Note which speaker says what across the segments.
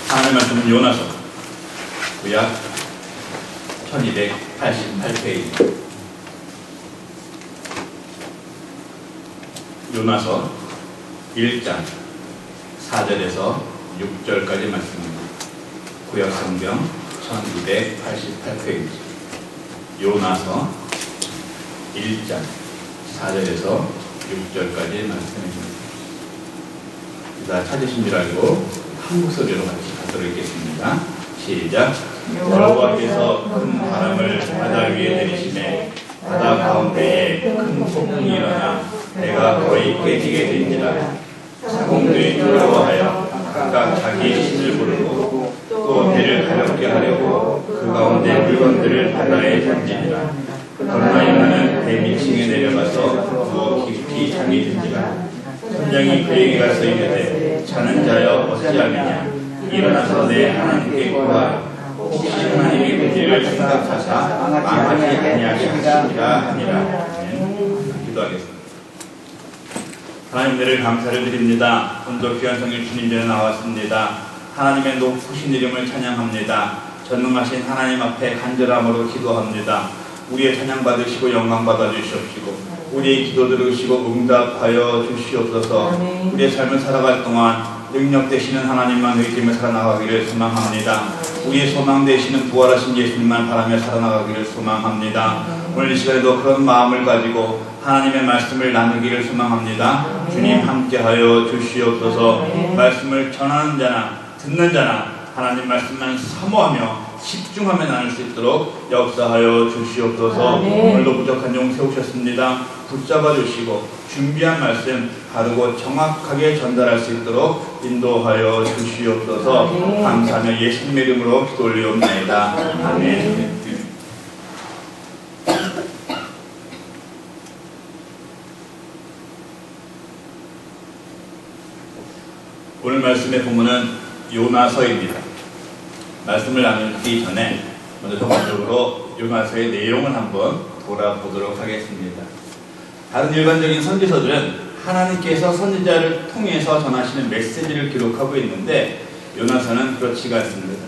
Speaker 1: 하나님의 말씀은 요나서 구약 1288페이지. 요나서 1장 4절에서 6절까지 말씀입니다. 구약 성경 1288페이지. 요나서 1장 4절에서 6절까지 말씀입니다. 자, 찾으신 줄 알고 한국 소리로 같이 가도록 하겠습니다. 시작. 여호와께서 큰 바람을 바다 위에 내리시매 바다 가운데에 큰 폭풍이 일어나 배가 거의 깨지게 된지라. 사공들이 두려워하여 각각 자기의 신을 부르고 또 배를 가볍게 하려고 그 가운데 물건들을 바다에 던지니라. 그러나 요나는 배 밑층에 내려가서 누워 깊이 잠이 든지라. 선장이 그에게 가서 이르되 자는 자여 어찌하느냐. 일어나서 내 하나님께 구하라. 혹시 하나님이 그들을 생각하사 망하지 아니하시리라 하니라. 기도하겠습니다. 하나님, 내를 감사를 드립니다. 오늘도 귀한 성일 주님 전에 나왔습니다. 하나님의 높으신 이름을 찬양합니다. 전능하신 하나님 앞에 간절함으로 기도합니다. 우리의 찬양 받으시고 영광 받아 주시옵시고 우리의 기도 들으시고 응답하여 주시옵소서. 우리의 삶을 살아갈 동안 능력 되시는 하나님만 의지하며 살아나가기를 소망합니다. 우리의 소망 되시는 부활하신 예수님만 바라며 살아나가기를 소망합니다. 오늘 이 시간에도 그런 마음을 가지고 하나님의 말씀을 나누기를 소망합니다. 주님 함께하여 주시옵소서. 말씀을 전하는 자나 듣는 자나 하나님 말씀만 사모하며 집중하며 나눌 수 있도록 역사하여 주시옵소서. 오늘도 부족한 종 세우셨습니다. 붙잡아 주시고 준비한 말씀 바르고 정확하게 전달할 수 있도록 인도하여 주시옵소서. 감사하며 예수님의 이름으로 기도 올리옵나이다. 아멘. 오늘 말씀의 본문은 요나서입니다. 말씀을 나누기 전에 먼저 전반적으로 요나서의 내용을 한번 돌아보도록 하겠습니다. 다른 일반적인 선지서들은 하나님께서 선지자를 통해서 전하시는 메시지를 기록하고 있는데 요나서는 그렇지가 않습니다.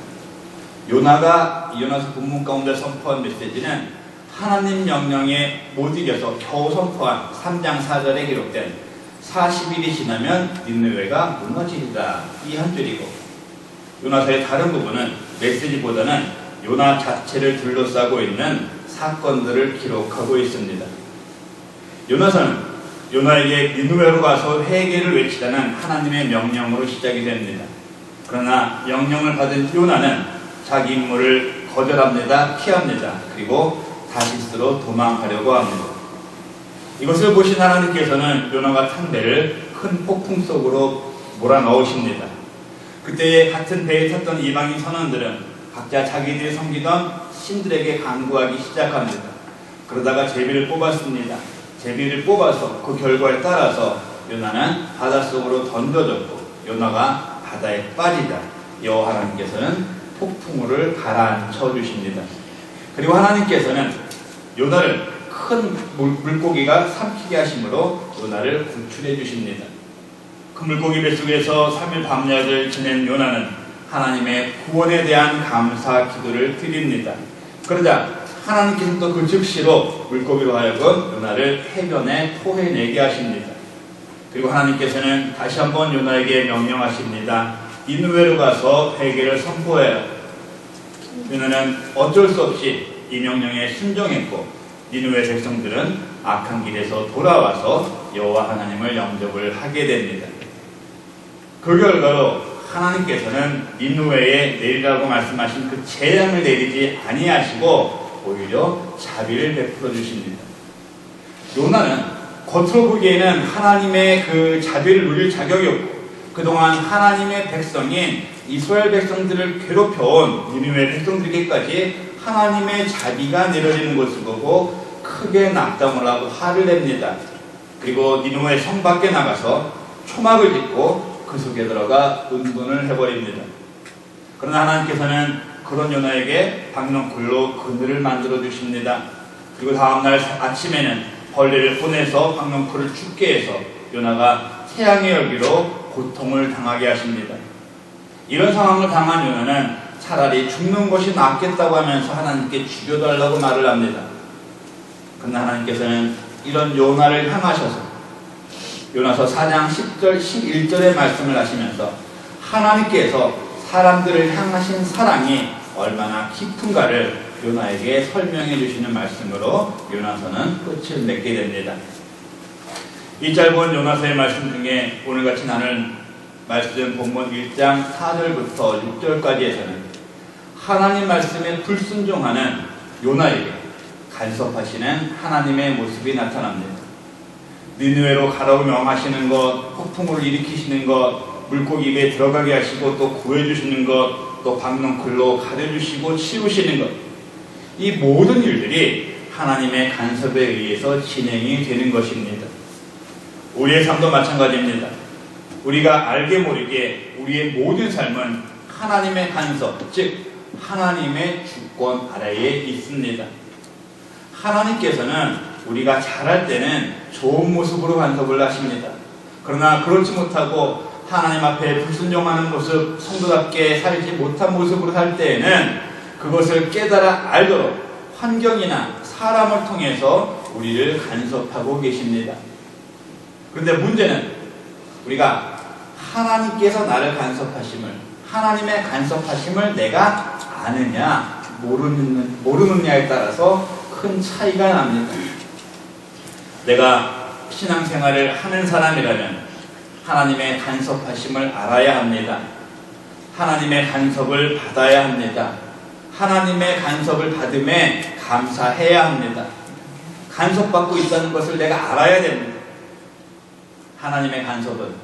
Speaker 1: 요나가 요나서 본문 가운데 선포한 메시지는 하나님 명령에 못 이겨서 겨우 선포한 3장 4절에 기록된 40일이 지나면 니느웨가 무너지리라, 이 한 줄이고, 요나서의 다른 부분은 메시지보다는 요나 자체를 둘러싸고 있는 사건들을 기록하고 있습니다. 요나서는 요나에게 니느웨로 가서 회개를 외치라는 하나님의 명령으로 시작이 됩니다. 그러나 명령을 받은 요나는 자기 임무를 거절합니다. 피합니다. 그리고 다시스로 도망가려고 합니다. 이것을 보신 하나님께서는 요나가 탄 배를 큰 폭풍 속으로 몰아넣으십니다. 그때 같은 배에 탔던 이방인 선원들은 각자 자기들이 섬기던 신들에게 간구하기 시작합니다. 그러다가 제비를 뽑았습니다. 제비를 뽑아서 그 결과에 따라서 요나는 바닷속으로 던져졌고 요나가 바다에 빠지자 여호와 하나님께서는 폭풍우를 가라앉혀 주십니다. 그리고 하나님께서는 요나를 큰 물고기가 삼키게 하심으로 요나를 구출해 주십니다. 그 물고기 뱃속에서 3일 밤낮을 지낸 요나는 하나님의 구원에 대한 감사 기도를 드립니다. 그러자 하나님께서 또 그 즉시로 물고기로 하여금 요나를 해변에 토해내게 하십니다. 그리고 하나님께서는 다시 한번 요나에게 명령하십니다. 니느웨로 가서 회개를 선포해라. 요나는 어쩔 수 없이 이 명령에 순종했고 니느웨 백성들은 악한 길에서 돌아와서 여호와 하나님을 영접을 하게 됩니다. 그 결과로 하나님께서는 니느웨에 내리라고 말씀하신 그 재앙을 내리지 아니하시고 오히려 자비를 베풀어 주십니다. 요나는 겉으로 보기에는 하나님의 그 자비를 누릴 자격이 없고 그동안 하나님의 백성인 이스라엘 백성들을 괴롭혀온 니느웨 백성들에게까지 하나님의 자비가 내려지는 것을 보고 크게 낙담을 하고 화를 냅니다. 그리고 니느웨 성 밖에 나가서 초막을 짓고 그 속에 들어가 은둔을 해버립니다. 그러나 하나님께서는 그런 요나에게 박넝쿨로 그늘을 만들어 주십니다. 그리고 다음날 아침에는 벌레를 보내서 박넝쿨을 죽게 해서 요나가 태양의 열기로 고통을 당하게 하십니다. 이런 상황을 당한 요나는 차라리 죽는 것이 낫겠다고 하면서 하나님께 죽여달라고 말을 합니다. 그러나 하나님께서는 이런 요나를 향하셔서 요나서 4장 10절 11절의 말씀을 하시면서 하나님께서 사람들을 향하신 사랑이 얼마나 깊은가를 요나에게 설명해 주시는 말씀으로 요나서는 끝을 맺게 됩니다. 이 짧은 요나서의 말씀 중에 오늘같이 나눌 말씀 본문 1장 4절부터 6절까지에서는 하나님 말씀에 불순종하는 요나에게 간섭하시는 하나님의 모습이 나타납니다. 니느웨로 가라고 명하시는 것, 폭풍을 일으키시는 것, 물고기 입에 들어가게 하시고 또 구해주시는 것, 또 박넝쿨로 가려주시고 치우시는 것, 이 모든 일들이 하나님의 간섭에 의해서 진행이 되는 것입니다. 우리의 삶도 마찬가지입니다. 우리가 알게 모르게 우리의 모든 삶은 하나님의 간섭, 즉 하나님의 주권 아래에 있습니다. 하나님께서는 우리가 잘할 때는 좋은 모습으로 간섭을 하십니다. 그러나 그렇지 못하고 하나님 앞에 불순종하는 모습, 성도답게 살지 못한 모습으로 살 때에는 그것을 깨달아 알도록 환경이나 사람을 통해서 우리를 간섭하고 계십니다. 그런데 문제는 우리가 하나님께서 나를 간섭하심을, 하나님의 간섭하심을 내가 아느냐 모르느냐에 따라서 큰 차이가 납니다. 내가 신앙생활을 하는 사람이라면 하나님의 간섭하심을 알아야 합니다. 하나님의 간섭을 받아야 합니다. 하나님의 간섭을 받음에 감사해야 합니다. 간섭받고 있다는 것을 내가 알아야 됩니다. 하나님의 간섭은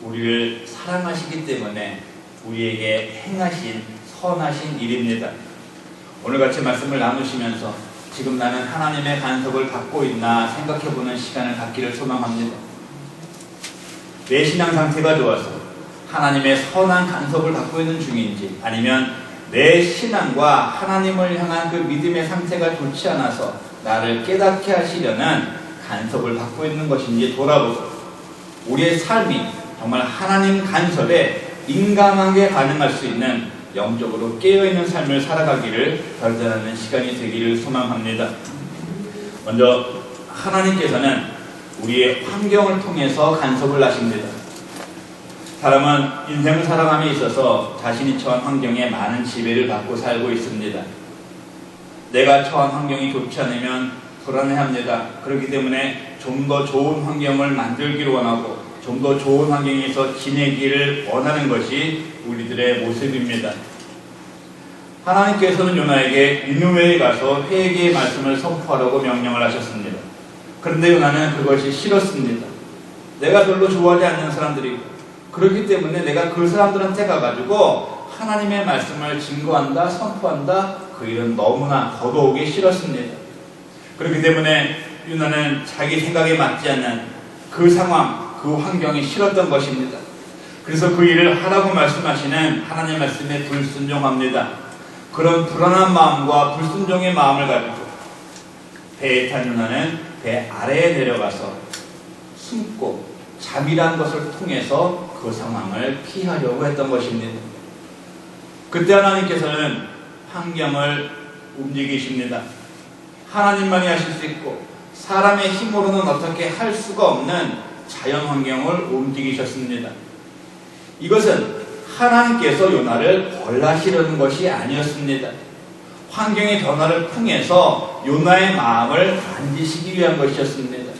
Speaker 1: 우리를 사랑하시기 때문에 우리에게 행하신 선하신 일입니다. 오늘같이 말씀을 나누시면서 지금 나는 하나님의 간섭을 받고 있나 생각해보는 시간을 갖기를 소망합니다. 내 신앙 상태가 좋아서 하나님의 선한 간섭을 받고 있는 중인지, 아니면 내 신앙과 하나님을 향한 그 믿음의 상태가 좋지 않아서 나를 깨닫게 하시려는 간섭을 받고 있는 것인지 돌아보고 우리의 삶이 정말 하나님 간섭에 민감하게 반응할 수 있는 영적으로 깨어있는 삶을 살아가기를 결단하는 시간이 되기를 소망합니다. 먼저 하나님께서는 우리의 환경을 통해서 간섭을 하십니다. 사람은 인생을 살아감에 있어서 자신이 처한 환경에 많은 지배를 받고 살고 있습니다. 내가 처한 환경이 좋지 않으면 불안해합니다. 그렇기 때문에 좀 더 좋은 환경을 만들기를 원하고 좀 더 좋은 환경에서 지내기를 원하는 것이 우리들의 모습입니다. 하나님께서는 요나에게 니느웨에 가서 회개의 말씀을 선포하라고 명령을 하셨습니다. 그런데 요나는 그것이 싫었습니다. 내가 별로 좋아하지 않는 사람들이고, 그렇기 때문에 내가 그 사람들한테 가가지고 하나님의 말씀을 증거한다, 선포한다, 그 일은 너무나 더더욱이 싫었습니다. 그렇기 때문에 요나는 자기 생각에 맞지 않는 그 상황, 그 환경이 싫었던 것입니다. 그래서 그 일을 하라고 말씀하시는 하나님의 말씀에 불순종합니다. 그런 불안한 마음과 불순종의 마음을 가지고 배에 탄 요나는 배 아래에 내려가서 숨고 잠이란 것을 통해서 그 상황을 피하려고 했던 것입니다. 그때 하나님께서는 환경을 움직이십니다. 하나님만이 하실 수 있고 사람의 힘으로는 어떻게 할 수가 없는 자연 환경을 움직이셨습니다. 이것은 하나님께서 요나를 벌하시려는 것이 아니었습니다. 환경의 변화를 통해서 요나의 마음을 만지시기 위한 것이었습니다.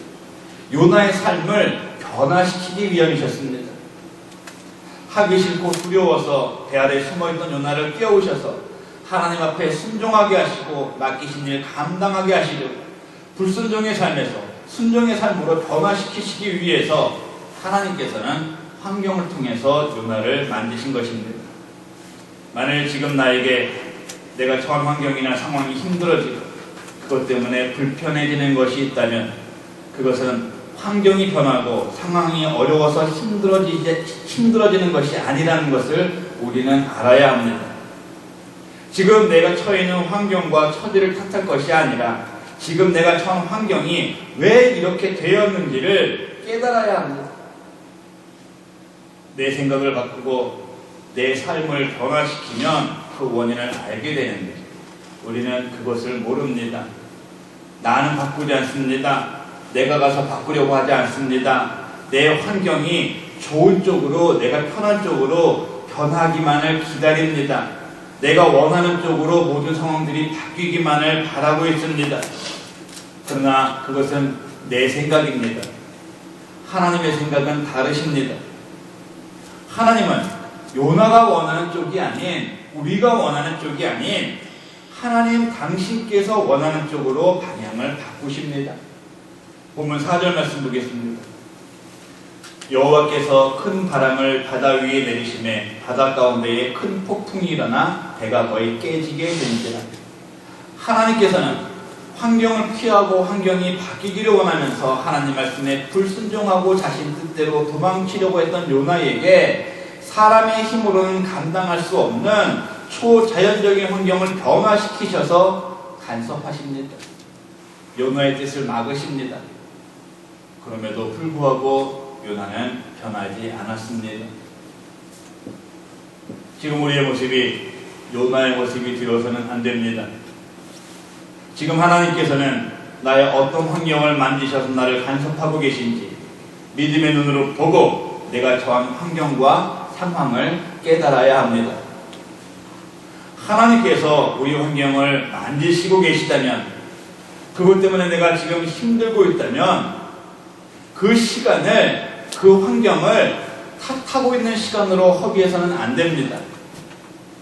Speaker 1: 요나의 삶을 변화시키기 위함이셨습니다. 하기 싫고 두려워서 배 아래 숨어있던 요나를 깨우셔서 하나님 앞에 순종하게 하시고 맡기신 일 감당하게 하시려고 불순종의 삶에서 순종의 삶으로 변화시키시기 위해서 하나님께서는 환경을 통해서 요나를 만드신 것입니다. 만일 지금 나에게 내가 처한 환경이나 상황이 힘들어지고 그것 때문에 불편해지는 것이 있다면 그것은 환경이 변하고 상황이 어려워서 힘들어지는 것이 아니라는 것을 우리는 알아야 합니다. 지금 내가 처해 있는 환경과 처지를 탓할 것이 아니라 지금 내가 처한 환경이 왜 이렇게 되었는지를 깨달아야 합니다. 내 생각을 바꾸고 내 삶을 변화시키면 그 원인을 알게 되는데 우리는 그것을 모릅니다. 나는 바꾸지 않습니다. 내가 가서 바꾸려고 하지 않습니다. 내 환경이 좋은 쪽으로, 내가 편한 쪽으로 변하기만을 기다립니다. 내가 원하는 쪽으로 모든 상황들이 바뀌기만을 바라고 있습니다. 그러나 그것은 내 생각입니다. 하나님의 생각은 다르십니다. 하나님은 요나가 원하는 쪽이 아닌, 우리가 원하는 쪽이 아닌 하나님 당신께서 원하는 쪽으로 방향을 바꾸십니다. 본문 4절 말씀 보겠습니다. 여호와께서 큰 바람을 바다 위에 내리심에 바다 가운데에 큰 폭풍이 일어나 배가 거의 깨지게 된지라. 하나님께서는 환경을 피하고 환경이 바뀌기를 원하면서 하나님 말씀에 불순종하고 자신 뜻대로 도망치려고 했던 요나에게 사람의 힘으로는 감당할 수 없는 초자연적인 환경을 변화시키셔서 간섭하십니다. 요나의 뜻을 막으십니다. 그럼에도 불구하고 요나는 변하지 않았습니다. 지금 우리의 모습이 요나의 모습이 되어서는 안 됩니다. 지금 하나님께서는 나의 어떤 환경을 만드셔서 나를 간섭하고 계신지 믿음의 눈으로 보고 내가 처한 환경과 상황을 깨달아야 합니다. 하나님께서 우리 환경을 만드시고 계시다면, 그것 때문에 내가 지금 힘들고 있다면 그 시간을, 그 환경을 탓하고 있는 시간으로 허비해서는 안 됩니다.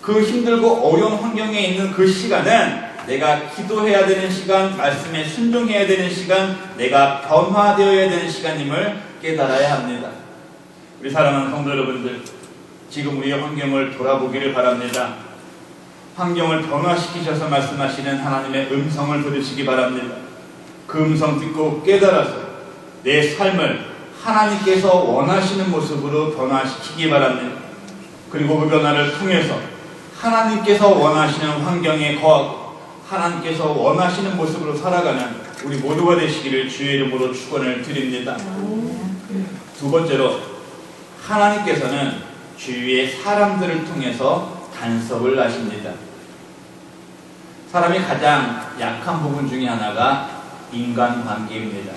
Speaker 1: 그 힘들고 어려운 환경에 있는 그 시간은 내가 기도해야 되는 시간, 말씀에 순종해야 되는 시간, 내가 변화되어야 되는 시간임을 깨달아야 합니다. 우리 사랑하는 성도 여러분들, 지금 우리의 환경을 돌아보기를 바랍니다. 환경을 변화시키셔서 말씀하시는 하나님의 음성을 들으시기 바랍니다. 그 음성 듣고 깨달아서 내 삶을 하나님께서 원하시는 모습으로 변화시키기 바랍니다. 그리고 그 변화를 통해서 하나님께서 원하시는 환경에 거하고 하나님께서 원하시는 모습으로 살아가는 우리 모두가 되시기를 주의 이름으로 축원을 드립니다. 두 번째로, 하나님께서는 주위의 사람들을 통해서 간섭을 하십니다. 사람이 가장 약한 부분 중에 하나가 인간관계입니다.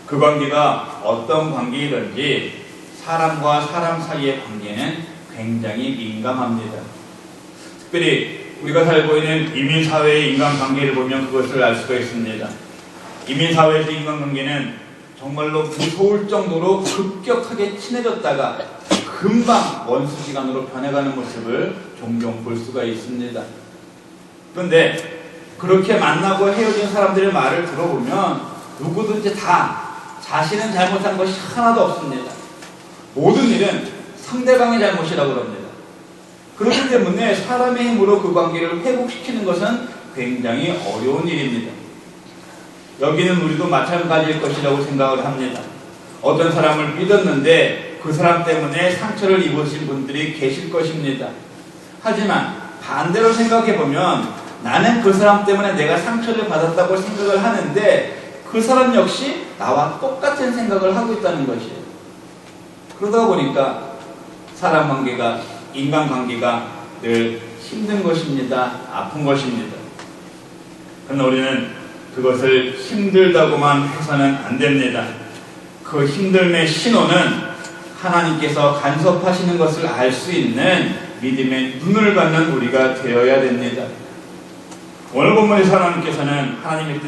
Speaker 1: 그 관계가 어떤 관계이든지 사람과 사람 사이의 관계는 굉장히 민감합니다. 특별히 우리가 살고 있는 이민사회의 인간관계를 보면 그것을 알 수가 있습니다. 이민사회에서 인간관계는 정말로 무서울 정도로 급격하게 친해졌다가 금방 원수지간으로 변해가는 모습을 종종 볼 수가 있습니다. 그런데 그렇게 만나고 헤어진 사람들의 말을 들어보면 누구든지 다 자신은 잘못한 것이 하나도 없습니다. 모든 일은 상대방의 잘못이라고 합니다. 그렇기 때문에 사람의 힘으로 그 관계를 회복시키는 것은 굉장히 어려운 일입니다. 여기는 우리도 마찬가지일 것이라고 생각을 합니다. 어떤 사람을 믿었는데 그 사람 때문에 상처를 입으신 분들이 계실 것입니다. 하지만 반대로 생각해보면 나는 그 사람 때문에 내가 상처를 받았다고 생각을 하는데 그 사람 역시 나와 똑같은 생각을 하고 있다는 것이에요. 그러다 보니까 사람 관계가, 인간관계가 늘 힘든 것입니다. 아픈 것입니다. 그러나 우리는 그것을 힘들다고만 해서는 안 됩니다. 그 힘듦의 신호는 하나님께서 간섭하시는 것을 알 수 있는 믿음의 눈을 갖는 우리가 되어야 됩니다. 오늘 본문에서 하나님께서는 하나님의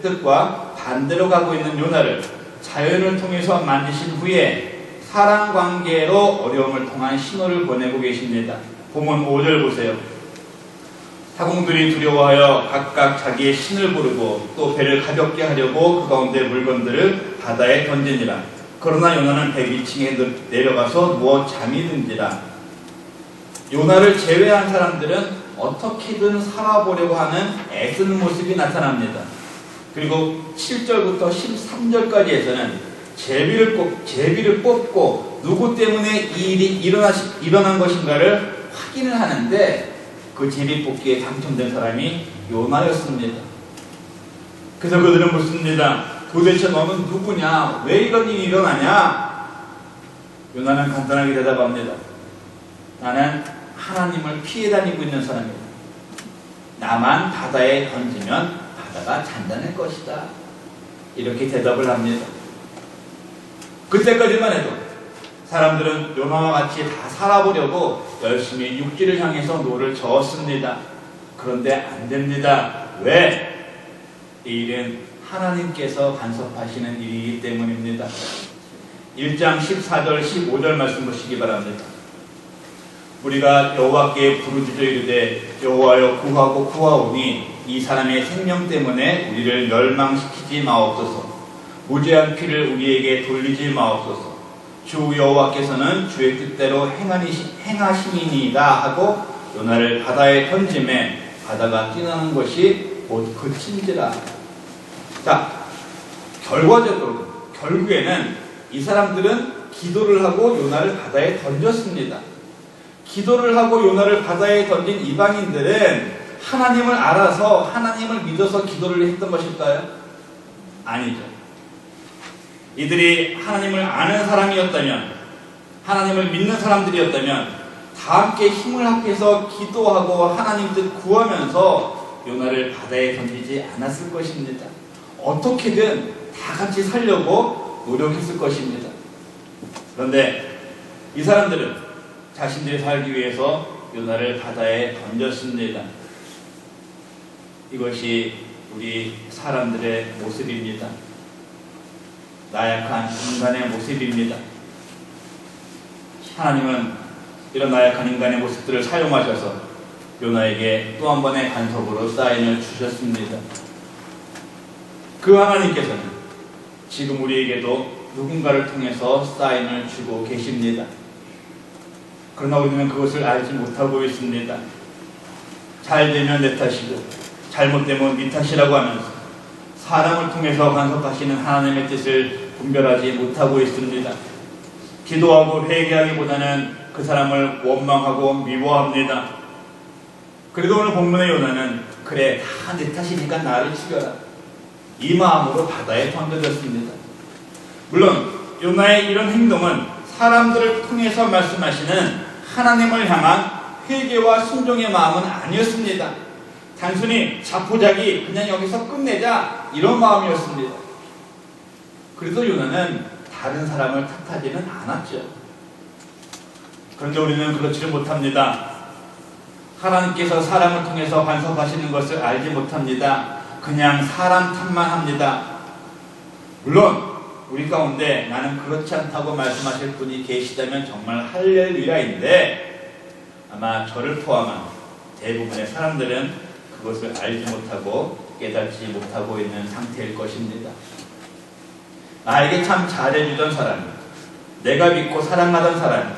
Speaker 1: 뜻과 반대로 가고 있는 요나를 자연을 통해서 만드신 후에 사랑관계로 어려움을 통한 신호를 보내고 계십니다. 본문 5절 보세요. 사공들이 두려워하여 각각 자기의 신을 부르고 또 배를 가볍게 하려고 그 가운데 물건들을 바다에 던지니라. 그러나 요나는 배 위층에 내려가서 누워 잠이 든지라. 요나를 제외한 사람들은 어떻게든 살아보려고 하는 애쓰는 모습이 나타납니다. 그리고 7절부터 13절까지에서는 제비를 뽑고 누구 때문에 이 일이 일어난 것인가를 확인을 하는데 그 제비 뽑기에 당첨된 사람이 요나였습니다. 그래서 그들은 묻습니다. 도대체 너는 누구냐? 왜 이런 일이 일어나냐? 요나는 간단하게 대답합니다. 나는 하나님을 피해 다니고 있는 사람이다. 나만 바다에 던지면 바다가 잔잔할 것이다. 이렇게 대답을 합니다. 그때까지만 해도 사람들은 요나와 같이 다 살아보려고 열심히 육지를 향해서 노를 저었습니다. 그런데 안 됩니다. 왜? 이 일은 하나님께서 간섭하시는 일이기 때문입니다. 1장 14절 15절 말씀 보시기 바랍니다. 우리가 여호와께 부르짖어 이르되 여호와여 구하고 구하오니 이 사람의 생명 때문에 우리를 멸망시키지 마옵소서. 무죄한 피를 우리에게 돌리지 마옵소서. 주 여호와께서는 주의 뜻대로 행하시니이다 하고 요나를 바다에 던짐에 바다가 뛰어나는 것이 곧 그친지라. 자, 결국에는 이 사람들은 기도를 하고 요나를 바다에 던졌습니다. 기도를 하고 요나를 바다에 던진 이방인들은 하나님을 알아서 하나님을 믿어서 기도를 했던 것일까요? 아니죠. 이들이 하나님을 아는 사람이었다면, 하나님을 믿는 사람들이었다면 다 함께 힘을 합해서 기도하고 하나님 뜻 구하면서 요나를 바다에 던지지 않았을 것입니다. 어떻게든 다 같이 살려고 노력했을 것입니다. 그런데 이 사람들은 자신들이 살기 위해서 요나를 바다에 던졌습니다. 이것이 우리 사람들의 모습입니다. 나약한 인간의 모습입니다. 하나님은 이런 나약한 인간의 모습들을 사용하셔서 요나에게 또 한 번의 간섭으로 사인을 주셨습니다. 그 하나님께서는 지금 우리에게도 누군가를 통해서 사인을 주고 계십니다. 그러나 우리는 그것을 알지 못하고 있습니다. 잘 되면 내 탓이고 잘못되면 네 탓이라고 하면서 사람을 통해서 간섭하시는 하나님의 뜻을 분별하지 못하고 있습니다. 기도하고 회개하기보다는 그 사람을 원망하고 미워합니다. 그래도 오늘 본문의 요나는 그래 다 내 탓이니까 나를 죽여라, 이 마음으로 바다에 던져졌습니다. 물론 요나의 이런 행동은 사람들을 통해서 말씀하시는 하나님을 향한 회개와 순종의 마음은 아니었습니다. 단순히 자포자기 그냥 여기서 끝내자 이런 마음이었습니다. 그래도 요나는 다른 사람을 탓하지는 않았죠. 그런데 우리는 그렇지를 못합니다. 하나님께서 사람을 통해서 간섭하시는 것을 알지 못합니다. 그냥 사람 탓만 합니다. 물론 우리 가운데 나는 그렇지 않다고 말씀하실 분이 계시다면 정말 할렐루야인데 아마 저를 포함한 대부분의 사람들은 그것을 알지 못하고 깨닫지 못하고 있는 상태일 것입니다. 나에게 참 잘해주던 사람이, 내가 믿고 사랑하던 사람이,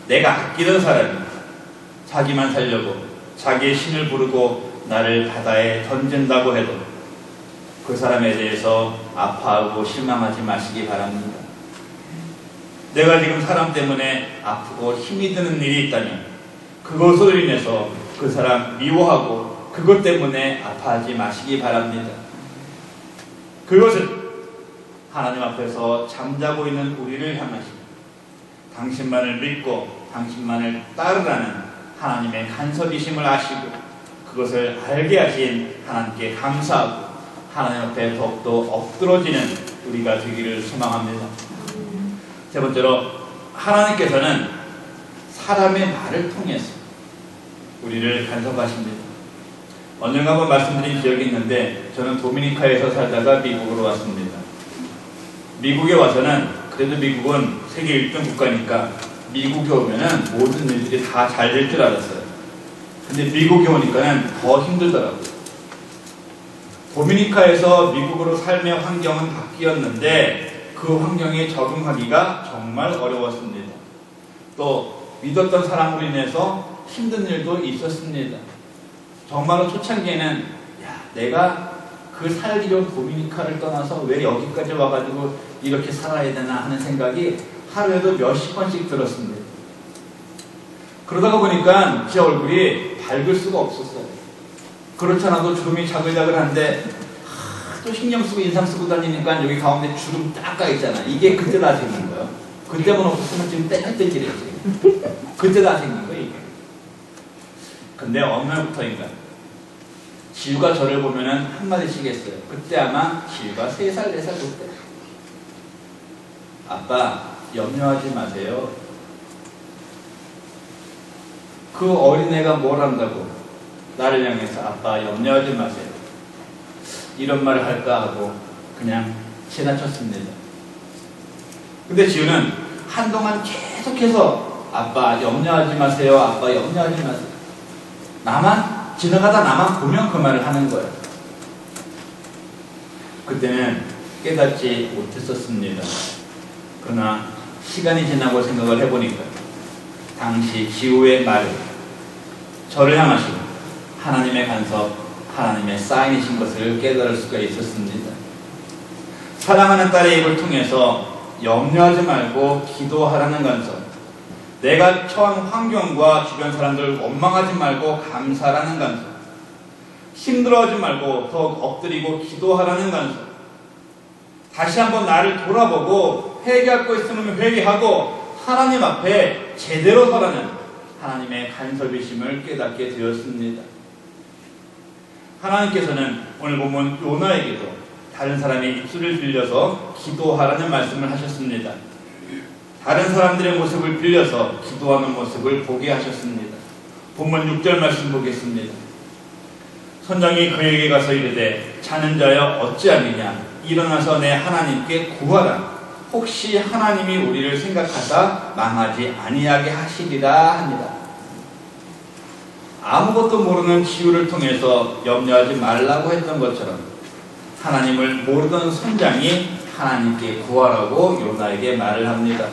Speaker 1: 내가 아끼던 사람이 자기만 살려고 자기의 신을 부르고 나를 바다에 던진다고 해도 그 사람에 대해서 아파하고 실망하지 마시기 바랍니다. 내가 지금 사람 때문에 아프고 힘이 드는 일이 있다면 그것으로 인해서 그 사람 미워하고 그것 때문에 아파하지 마시기 바랍니다. 그것은 하나님 앞에서 잠자고 있는 우리를 향하시고 당신만을 믿고 당신만을 따르라는 하나님의 간섭이심을 아시고 그것을 알게 하신 하나님께 감사하고 하나님 앞에 더욱더 엎드러지는 우리가 되기를 소망합니다. 세 번째로, 하나님께서는 사람의 말을 통해서 우리를 간섭하십니다. 언젠가 한번 말씀드린 기억이 있는데 저는 도미니카에서 살다가 미국으로 왔습니다. 미국에 와서는 그래도 미국은 세계 1등 국가니까 미국에 오면은 모든 일들이 다 잘 될 줄 알았어요. 근데 미국에 오니까는 더 힘들더라고요. 도미니카에서 미국으로 삶의 환경은 바뀌었는데 그 환경에 적응하기가 정말 어려웠습니다. 또 믿었던 사람으로 인해서 힘든 일도 있었습니다. 정말로 초창기에는 내가 그 살기로 도미니카를 떠나서 왜 여기까지 와가지고 이렇게 살아야 되나 하는 생각이 하루에도 몇십 번씩 들었습니다. 그러다가 보니까 제 얼굴이 밝을 수가 없었어요. 그렇지 않아도 주름이 자글자글한데 또 신경 쓰고 인상 쓰고 다니니까 여기 가운데 주름 딱 가 있잖아. 이게 그때 다 생긴 거예요. 그때만 없었으면 지금 떼질했지. 그때 다 생긴 거예요. 근데 어느 날부터인가 지우가 저를 보면은 한마디씩 했어요. 그때 아마 지우가 3살, 4살 그때. 아빠, 염려하지 마세요. 그 어린애가 뭘 한다고 나를 향해서 아빠 염려하지 마세요. 이런 말을 할까 하고 그냥 지나쳤습니다. 근데 지우는 한동안 계속해서 아빠 염려하지 마세요. 아빠 염려하지 마세요. 지나가다 나만 보면 그 말을 하는 거예요. 그때는 깨닫지 못했었습니다. 그러나 시간이 지나고 생각을 해보니까 당시 지우의 말을 저를 향하신 하나님의 간섭, 하나님의 사인이신 것을 깨달을 수가 있었습니다. 사랑하는 딸의 입을 통해서 염려하지 말고 기도하라는 간섭, 내가 처한 환경과 주변 사람들을 원망하지 말고 감사하라는 간섭, 힘들어하지 말고 더욱 엎드리고 기도하라는 간섭, 다시 한번 나를 돌아보고 회개할 거 있으면 회개하고 하나님 앞에 제대로 서라는 하나님의 간섭이심을 깨닫게 되었습니다. 하나님께서는 오늘 보면 요나에게도 다른 사람의 입술을 빌려서 기도하라는 말씀을 하셨습니다. 다른 사람들의 모습을 빌려서 기도하는 모습을 보게 하셨습니다. 본문 6절 말씀 보겠습니다. 선장이 그에게 가서 이르되 자는 자여 어찌하느냐 일어나서 내 하나님께 구하라. 혹시 하나님이 우리를 생각하사 망하지 아니하게 하시리라 합니다. 아무것도 모르는 지우를 통해서 염려하지 말라고 했던 것처럼 하나님을 모르던 선장이 하나님께 구하라고 요나에게 말을 합니다.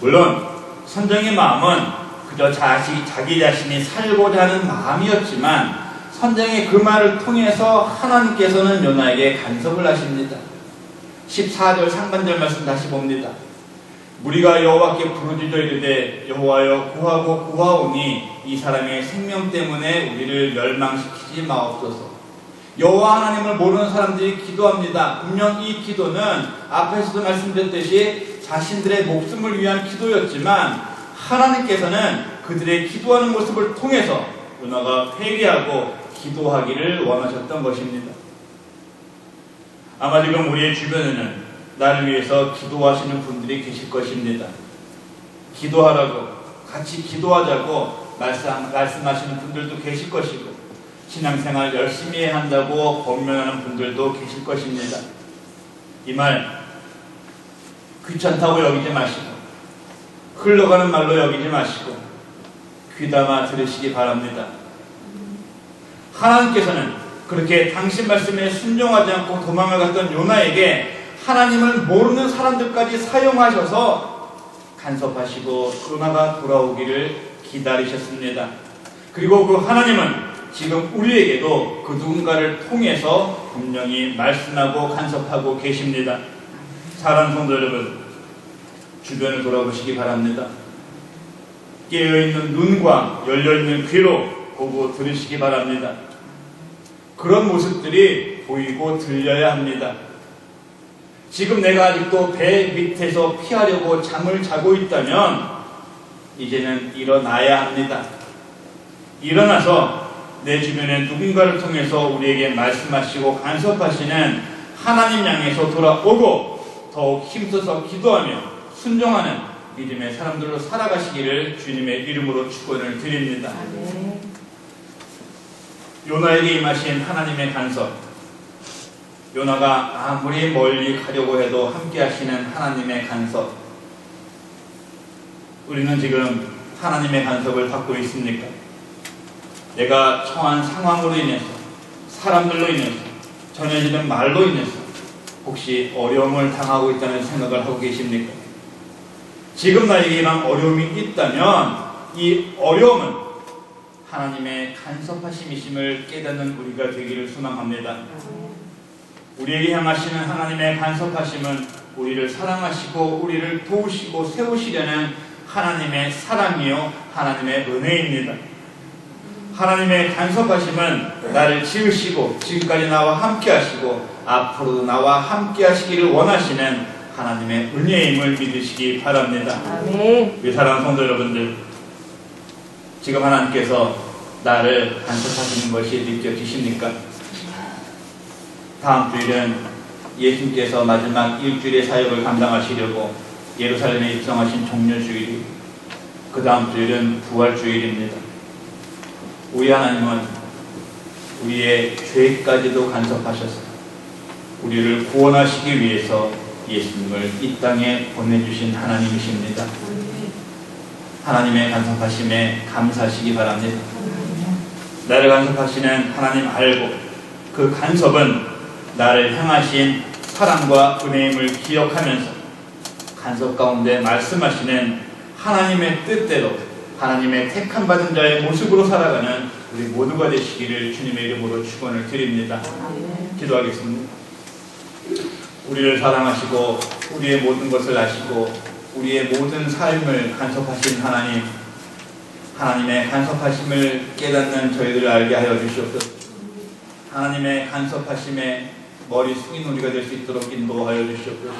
Speaker 1: 물론 선장의 마음은 그저 자기 자신이 살고자 하는 마음이었지만 선장의 그 말을 통해서 하나님께서는 요나에게 간섭을 하십니다. 14절 상반절 말씀 다시 봅니다. 우리가 여호와께 부르짖어 이르되 여호와여 구하고 구하오니 이 사람의 생명 때문에 우리를 멸망시키지 마옵소서. 여호와 하나님을 모르는 사람들이 기도합니다. 분명 이 기도는 앞에서도 말씀드렸듯이 자신들의 목숨을 위한 기도였지만 하나님께서는 그들의 기도하는 모습을 통해서 요나가 회개하고 기도하기를 원하셨던 것입니다. 아마 지금 우리의 주변에는 나를 위해서 기도하시는 분들이 계실 것입니다. 기도하라고, 같이 기도하자고 말씀하시는 분들도 계실 것이고 신앙생활 열심히 해야 한다고 권면하는 분들도 계실 것입니다. 이 말 귀찮다고 여기지 마시고 흘러가는 말로 여기지 마시고 귀담아 들으시기 바랍니다. 하나님께서는 그렇게 당신 말씀에 순종하지 않고 도망을 갔던 요나에게 하나님을 모르는 사람들까지 사용하셔서 간섭하시고 요나가 돌아오기를 기다리셨습니다. 그리고 그 하나님은 지금 우리에게도 그 누군가를 통해서 분명히 말씀하고 간섭하고 계십니다. 사랑하는 성도 여러분, 주변을 돌아보시기 바랍니다. 깨어있는 눈과 열려있는 귀로 보고 들으시기 바랍니다. 그런 모습들이 보이고 들려야 합니다. 지금 내가 아직도 배 밑에서 피하려고 잠을 자고 있다면 이제는 일어나야 합니다. 일어나서 내 주변에 누군가를 통해서 우리에게 말씀하시고 간섭하시는 하나님 향해서 돌아오고 더욱 힘써서 기도하며 순종하는 믿음의 사람들로 살아가시기를 주님의 이름으로 축원을 드립니다. 요나에게 임하신 하나님의 간섭, 요나가 아무리 멀리 가려고 해도 함께 하시는 하나님의 간섭, 우리는 지금 하나님의 간섭을 받고 있습니까? 내가 처한 상황으로 인해서, 사람들로 인해서, 전해지는 말로 인해서 혹시 어려움을 당하고 있다는 생각을 하고 계십니까? 지금 나에게 이런 어려움이 있다면 이 어려움은 하나님의 간섭하심이심을 깨닫는 우리가 되기를 소망합니다. 우리에게 향하시는 하나님의 간섭하심은 우리를 사랑하시고 우리를 도우시고 세우시려는 하나님의 사랑이요 하나님의 은혜입니다. 하나님의 간섭하심은 나를 지으시고 지금까지 나와 함께 하시고 앞으로도 나와 함께 하시기를 원하시는 하나님의 은혜임을 믿으시기 바랍니다.
Speaker 2: 아멘.
Speaker 1: 우리 사랑하는 성도 여러분들, 지금 하나님께서 나를 간섭하시는 것이 느껴지십니까? 다음 주일은 예수님께서 마지막 일주일의 사역을 감당하시려고 예루살렘에 입성하신 종료주일이, 그 다음 주일은 부활주일입니다. 우리 하나님은 우리의 죄까지도 간섭하셔서 우리를 구원하시기 위해서 예수님을 이 땅에 보내주신 하나님이십니다. 하나님의 간섭하심에 감사하시기 바랍니다. 나를 간섭하시는 하나님 알고 그 간섭은 나를 향하신 사랑과 은혜임을 기억하면서 간섭 가운데 말씀하시는 하나님의 뜻대로 하나님의 택함받은 자의 모습으로 살아가는 우리 모두가 되시기를 주님의 이름으로 축원을 드립니다. 기도하겠습니다. 우리를 사랑하시고 우리의 모든 것을 아시고 우리의 모든 삶을 간섭하신 하나님, 하나님의 간섭하심을 깨닫는 저희들을 알게 하여 주시옵소서. 하나님의 간섭하심에 머리 숙인 우리가 될 수 있도록 인도하여 주시옵소서.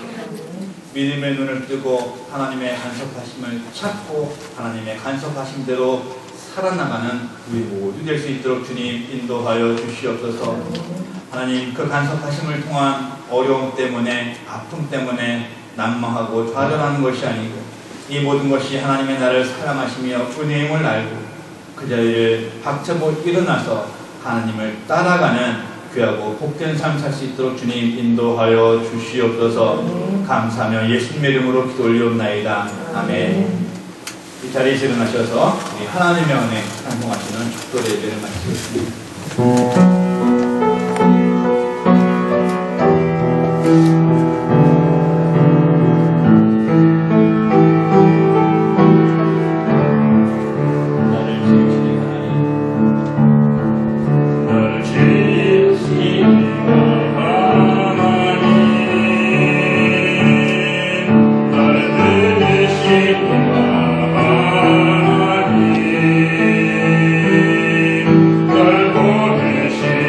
Speaker 1: 믿음의 눈을 뜨고 하나님의 간섭하심을 찾고 하나님의 간섭하심대로 살아나가는 우리 모두 될 수 있도록 주님 인도하여 주시옵소서. 하나님, 그 간섭하심을 통한 어려움 때문에, 아픔 때문에 난망하고 좌절하는 것이 아니고 이 모든 것이 하나님의 나를 사랑하시며 은혜임을 알고 그 자리를 박차고 일어나서 하나님을 따라가는 귀하고 복된 삶 살 수 있도록 주님 인도하여 주시옵소서. 감사하며 예수님의 이름으로 기도 올리옵나이다. 아멘. 이 자리에서 일어나셔서 우리 하나님의 은혜 찬송하시는 축도 예배를 마치겠습니다.
Speaker 2: 널 보내신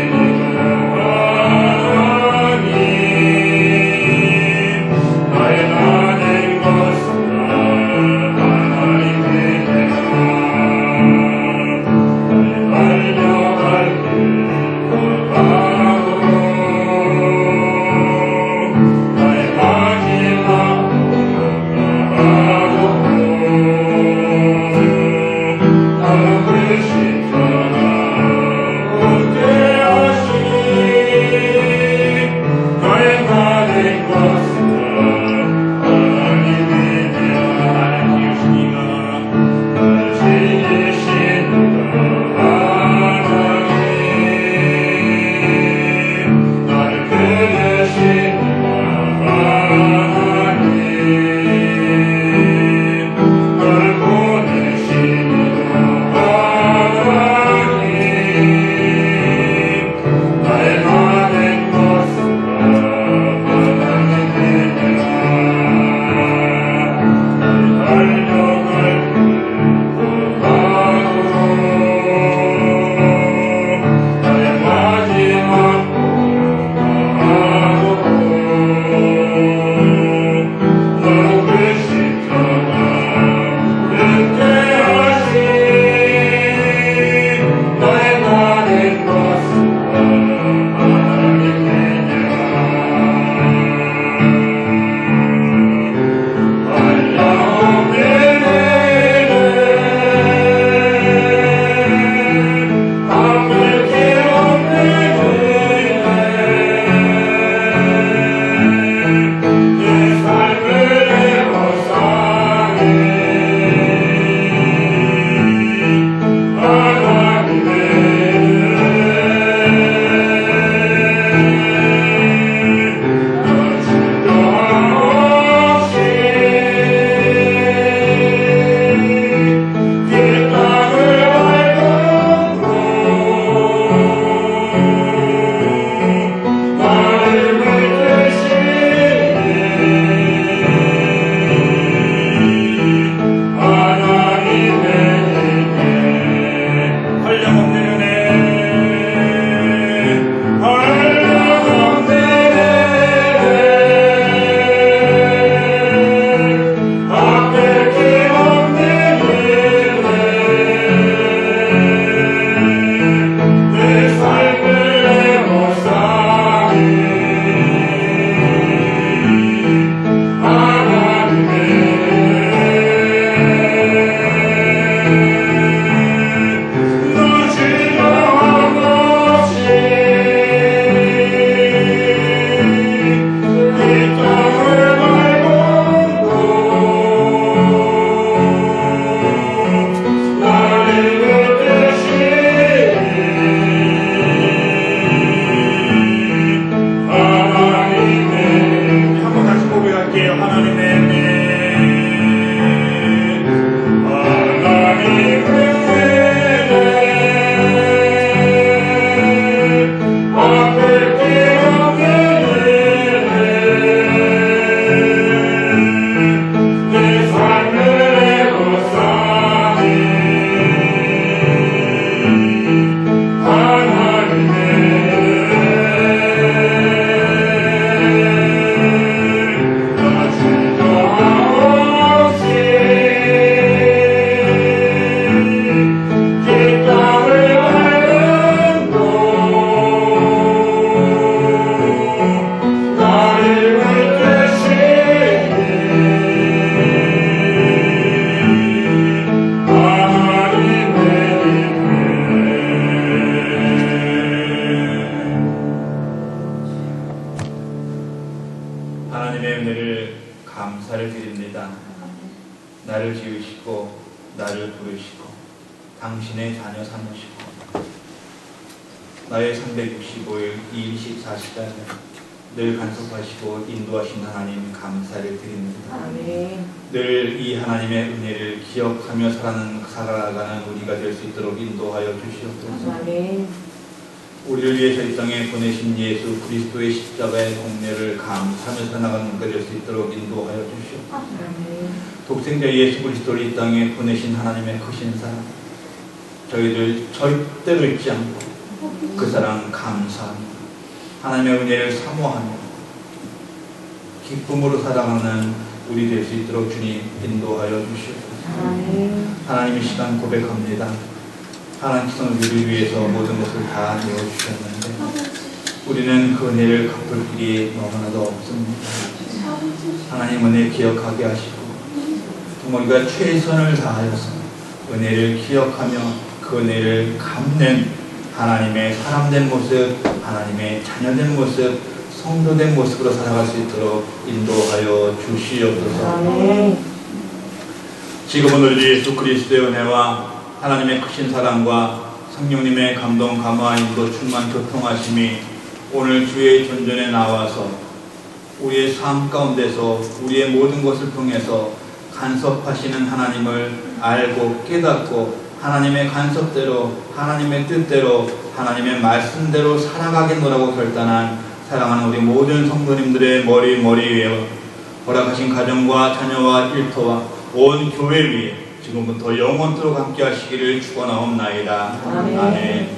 Speaker 1: 주시고 당신의 자녀 삼으시고 나의 365일 이 24시간을 늘 간섭하시고 인도하신 하나님 감사를 드립니다.
Speaker 2: 아멘.
Speaker 1: 늘 이 하나님의 은혜를 기억하며 살아가는 우리가 될 수 있도록 인도하여 주시옵소서.
Speaker 2: 아멘.
Speaker 1: 우리를 위해서 이 땅에 보내신 예수 그리스도의 십자가의 공로를 감사하며 살아가는 우리가 될 수 있도록 인도하여 주시옵소서.
Speaker 2: 아멘.
Speaker 1: 독생자 예수 그리스도를 이 땅에 보내신 하나님의 크신 사랑, 저희들 절대로 잊지 않고 그 사랑 감사하며 하나님의 은혜를 사모하며 기쁨으로 살아가는 우리 될 수 있도록 주님 인도하여 주시옵소서.
Speaker 2: 아멘.
Speaker 1: 하나님 이 시간 고백합니다. 하나님께서 우리를 위해서 모든 것을 다 내어주셨는데 우리는 그 은혜를 갚을 길이 너무나도 없습니다. 하나님 은혜 기억하게 하시고 정말 우리가 최선을 다하여서 은혜를 기억하며 그 은혜를 갚는 하나님의 사람된 모습, 하나님의 자녀된 모습, 성도된 모습으로 살아갈 수 있도록 인도하여 주시옵소서.
Speaker 2: 아멘.
Speaker 1: 지금은 우리 예수 그리스도의 은혜와 하나님의 크신 사랑과 성령님의 감동, 감화, 인도, 충만, 교통하심이 오늘 주의 전전에 나와서 우리의 삶 가운데서 우리의 모든 것을 통해서 간섭하시는 하나님을 알고 깨닫고 하나님의 간섭대로 하나님의 뜻대로 하나님의 말씀대로 살아가겠노라고 결단한 사랑하는 우리 모든 성도님들의 머리 위에 허락하신 가정과 자녀와 일터와 온 교회 위에 지금부터 영원토록 함께 하시기를 축원하옵나이다.
Speaker 2: 아멘.
Speaker 1: 아멘.